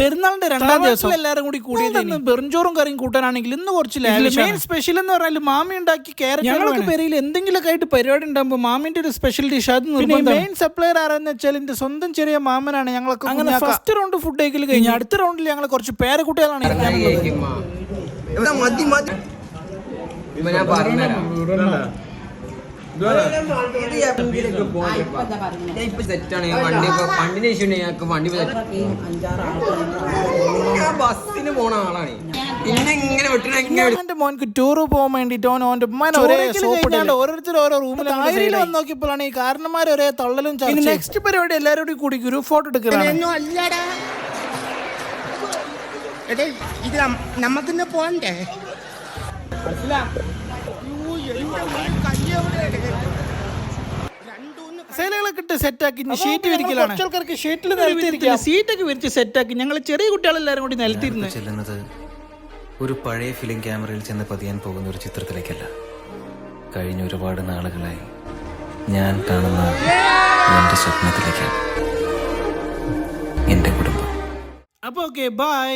പെരുന്നാളിന്റെ രണ്ടാം ദിവസം എല്ലാവരും കൂടി കൂടിയത് വെറുംചോറും കറിയും കൂട്ടാനാണെങ്കിൽ ഇന്ന് കുറച്ച് മെയിൻ സ്പെഷ്യൽ എന്ന് പറഞ്ഞാൽ മാമി ഉണ്ടാക്കി ക്യാരറ്റ്. ഞങ്ങൾക്ക് പേരിൽ എന്തെങ്കിലുമൊക്കെ ആയിട്ട് പരിപാടി ഉണ്ടാകുമ്പോൾ മാമിന്റെ ഒരു സ്പെഷ്യൽ ഡിഷ് അത് മെയിൻ സപ്ലയർ ആരെന്ന് വെച്ചാൽ എന്റെ സ്വന്തം ചെറിയ മാമനാണ്. ഞങ്ങളൊക്കെ അങ്ങനെ ഫസ്റ്റ് റൗണ്ട് ഫുഡ് കഴിക്കൽ കഴിഞ്ഞു. അടുത്ത റൗണ്ടിൽ ഞങ്ങൾ കുറച്ച് പേരക്കുട്ടികളാണ് ബസ്സിന് പോണ ആളാണ്. എന്റെ മോൻക്ക് ടൂർ പോകാൻ വേണ്ടിട്ട് ഓന്റെ ഓരോരുത്തർ ഓരോ റൂമിൽ വന്ന് നോക്കിയപ്പോഴാണ് ഈ കാരണന്മാർ ഒരേ തള്ളലും. നെക്സ്റ്റ് പരിപാടി എല്ലാവരും കൂടി ഗ്രൂപ്പ് ഫോട്ടോ എടുക്കണം. ഇത് നമുക്കിന്ന് പോണ്ടേ? സേലകളൊക്കെ ഇട്ട് സെറ്റാക്കി ഷീറ്റ് വിരിക്കലാണ്. ആൾക്കാർക്ക് ഷീറ്റിൽ നിലത്തിരിക്കുക, സീറ്റൊക്കെ വിരിച്ച് സെറ്റാക്കി ഞങ്ങൾ ചെറിയ കുട്ടികളെല്ലാവരും കൂടി നിലത്തിരുന്നു. ചെല്ലുന്നത് ഒരു പഴയ ഫിലിം ക്യാമറയിൽ ചെന്ന് പതിയാൻ പോകുന്ന ഒരു ചിത്രത്തിലേക്കല്ല, കഴിഞ്ഞ ഒരുപാട് നാളുകളായി ഞാൻ കാണുന്ന എന്റെ സ്വപ്നത്തിലേക്കാണ്, എന്റെ കുടുംബം. അപ്പൊ ഓക്കെ, ബൈ.